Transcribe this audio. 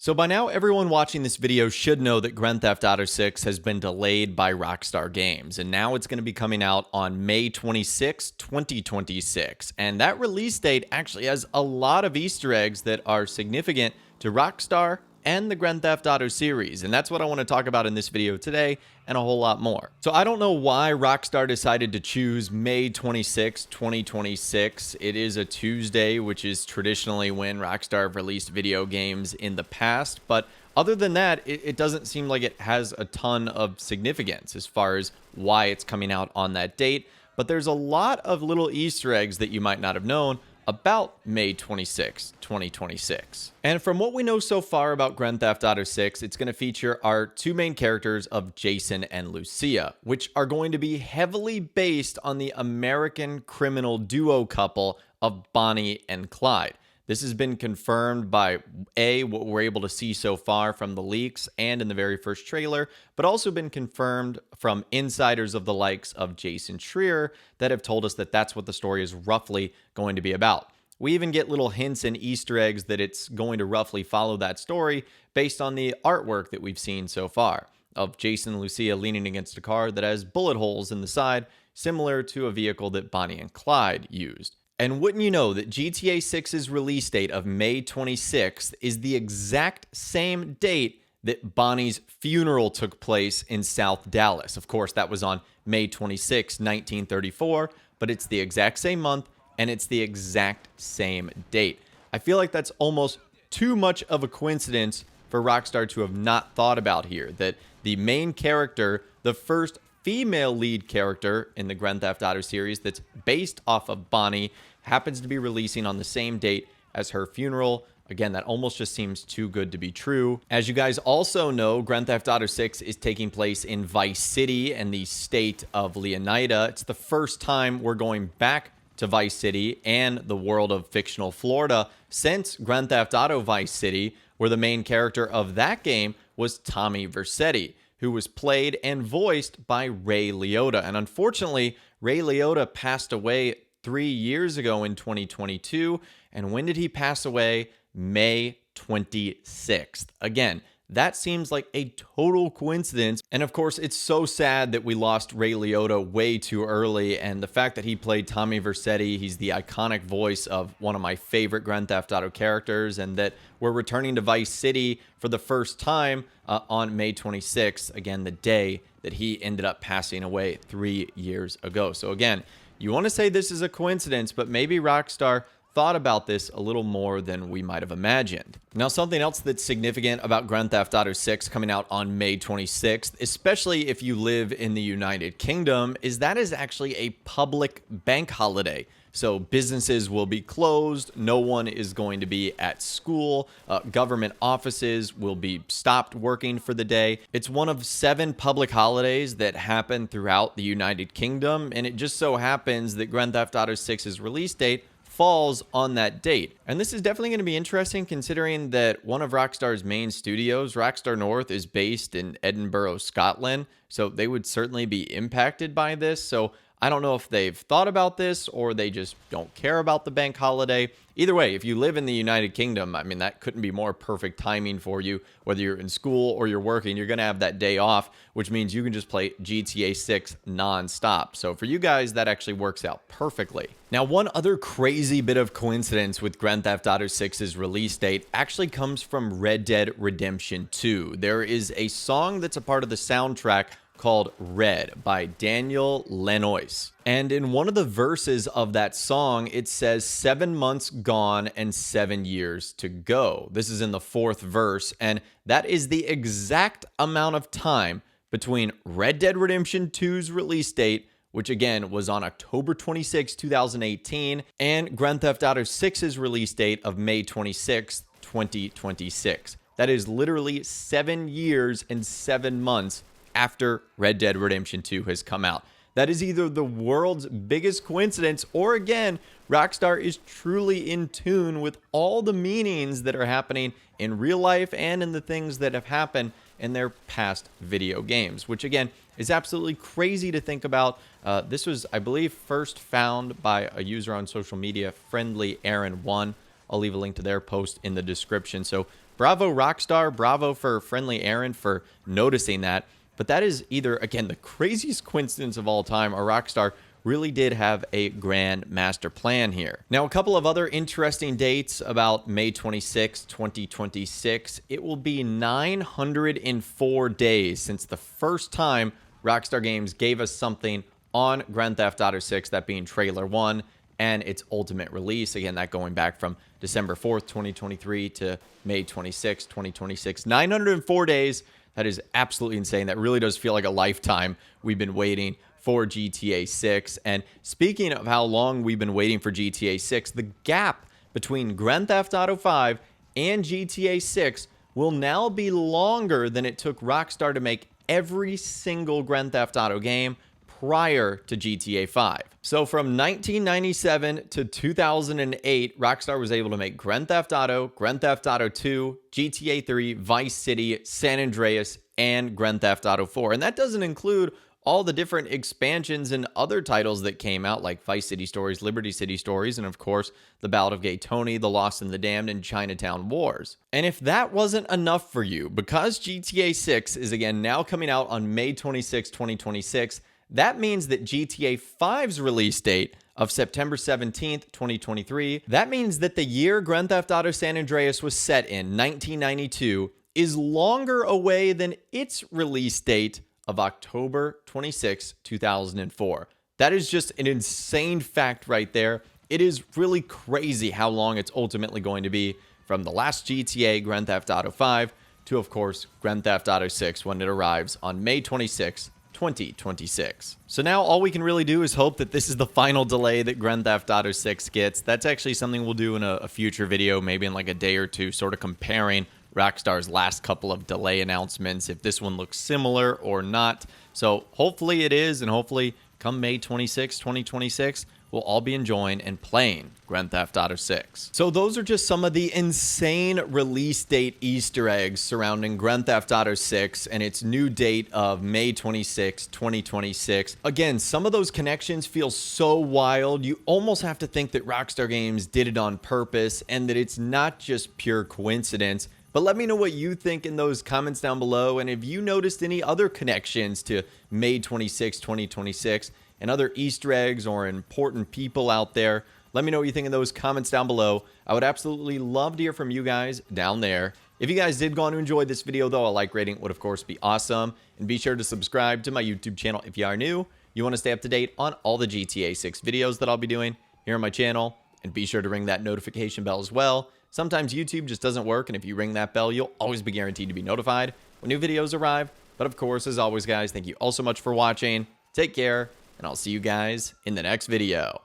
So by now, everyone watching this video should know that Grand Theft Auto 6 has been delayed by Rockstar Games, and now it's going to be coming out on May 26, 2026. And that release date actually has a lot of Easter eggs that are significant to Rockstar and the Grand Theft Auto series, and that's what I want to talk about in this video today, and a whole lot more. So I don't know why Rockstar decided to choose May 26, 2026. It is a Tuesday, which is traditionally when Rockstar have released video games in the past, but other than that, it doesn't seem like it has a ton of significance as far as why it's coming out on that date, but there's a lot of little Easter eggs that you might not have known about May 26, 2026. And from what we know so far about Grand Theft Auto 6, it's going to feature our two main characters of Jason and Lucia, which are going to be heavily based on the American criminal duo couple of Bonnie and Clyde. This has been confirmed by what we're able to see so far from the leaks and in the very first trailer, but also been confirmed from insiders of the likes of Jason Schreier that have told us that that's what the story is roughly going to be about. We even get little hints and Easter eggs that it's going to roughly follow that story based on the artwork that we've seen so far of Jason and Lucia leaning against a car that has bullet holes in the side, similar to a vehicle that Bonnie and Clyde used. And wouldn't you know that GTA 6's release date of May 26th is the exact same date that Bonnie's funeral took place in South Dallas. Of course, that was on May 26, 1934, but it's the exact same month and it's the exact same date. I feel like that's almost too much of a coincidence for Rockstar to have not thought about here, that the main character, the first female lead character in the Grand Theft Auto series that's based off of Bonnie, happens to be releasing on the same date as her funeral. Again, that almost just seems too good to be true. As you guys also know, Grand Theft Auto 6 is taking place in Vice City and the state of Leota. It's the first time we're going back to Vice City and the world of fictional Florida since Grand Theft Auto Vice City, where the main character of that game was Tommy Vercetti, who was played and voiced by Ray Leota. And unfortunately, Ray Leota passed away 3 years ago in 2022. And when did he pass away? May 26th. Again, that seems like a total coincidence. And of course, it's so sad that we lost Ray Leota way too early. And the fact that he played Tommy Vercetti, he's the iconic voice of one of my favorite Grand Theft Auto characters, and that we're returning to Vice City for the first time on May 26th, again, the day that he ended up passing away 3 years ago. So again, you want to say this is a coincidence, but maybe Rockstar thought about this a little more than we might have imagined. Now, something else that's significant about Grand Theft Auto 6 coming out on May 26th, especially if you live in the United Kingdom, is that is actually a public bank holiday. So businesses will be closed, no one is going to be at school, government offices will be stopped working for the day. It's one of 7 public holidays that happen throughout the United Kingdom, and it just so happens that Grand Theft Auto 6's release date falls on that date. And this is definitely going to be interesting considering that one of Rockstar's main studios, Rockstar North, is based in Edinburgh, Scotland, so they would certainly be impacted by this. So I don't know if they've thought about this or they just don't care about the bank holiday. Either way, if you live in the United Kingdom, I mean, that couldn't be more perfect timing for you. Whether you're in school or you're working, you're going to have that day off, which means you can just play GTA 6 nonstop. So for you guys, that actually works out perfectly. Now, one other crazy bit of coincidence with Grand Theft Auto 6's release date actually comes from Red Dead Redemption 2. There is a song that's a part of the soundtrack called Red by Daniel Lanois. And in one of the verses of that song, it says 7 months gone and 7 years to go. This is in the 4th verse, and that is the exact amount of time between Red Dead Redemption 2's release date, which again was on October 26, 2018, and Grand Theft Auto 6's release date of May 26, 2026. That is literally 7 years and 7 months after Red Dead Redemption 2 has come out. That is either the world's biggest coincidence, or again, Rockstar is truly in tune with all the meanings that are happening in real life and in the things that have happened in their past video games, which again is absolutely crazy to think about. This was, I believe, first found by a user on social media, Friendly Aaron1. I'll leave a link to their post in the description. So bravo Rockstar, bravo for Friendly Aaron for noticing that. But that is either, again, the craziest coincidence of all time, or Rockstar really did have a grand master plan here. Now, a couple of other interesting dates about May 26, 2026. It will be 904 days since the first time Rockstar Games gave us something on Grand Theft Auto 6, that being Trailer 1 and its ultimate release. Again, that going back from December 4th, 2023 to May 26, 2026. 904 days. That is absolutely insane. That really does feel like a lifetime we've been waiting for GTA 6. And speaking of how long we've been waiting for GTA 6, the gap between Grand Theft Auto 5 and GTA 6 will now be longer than it took Rockstar to make every single Grand Theft Auto game prior to GTA 5. So from 1997 to 2008, Rockstar was able to make Grand Theft Auto 2, GTA 3, Vice City, San Andreas, and Grand Theft Auto 4. And that doesn't include all the different expansions and other titles that came out, like Vice City Stories, Liberty City Stories, and of course, The Ballad of Gay Tony, The Lost and the Damned, and Chinatown Wars. And if that wasn't enough for you, because GTA 6 is again now coming out on May 26, 2026, that means that GTA 5's release date of September 17th, 2023, that means that the year Grand Theft Auto San Andreas was set in, 1992, is longer away than its release date of October 26, 2004. That is just an insane fact right there. It is really crazy how long it's ultimately going to be from the last GTA, Grand Theft Auto 5, to, of course, Grand Theft Auto 6 when it arrives on May 26, 2026. So now all we can really do is hope that this is the final delay that Grand Theft Auto 6 gets. That's actually something we'll do in a future video, maybe in like a day or two, sort of comparing Rockstar's last couple of delay announcements, if this one looks similar or not. So hopefully it is, and hopefully come May 26, 2026, we'll all be enjoying and playing Grand Theft Auto 6. So those are just some of the insane release date Easter eggs surrounding Grand Theft Auto 6 and its new date of May 26, 2026. Again, some of those connections feel so wild, you almost have to think that Rockstar Games did it on purpose and that it's not just pure coincidence. But let me know what you think in those comments down below, and if you noticed any other connections to May 26, 2026, and other Easter eggs or important people out there. Let me know what you think in those comments down below. I would absolutely love to hear from you guys down there. If you guys did go on to enjoy this video, though, a like rating would, of course, be awesome. And be sure to subscribe to my YouTube channel if you are new. You want to stay up to date on all the GTA 6 videos that I'll be doing here on my channel. And be sure to ring that notification bell as well. Sometimes YouTube just doesn't work, and if you ring that bell, you'll always be guaranteed to be notified when new videos arrive. But of course, as always, guys, thank you all so much for watching. Take care, and I'll see you guys in the next video.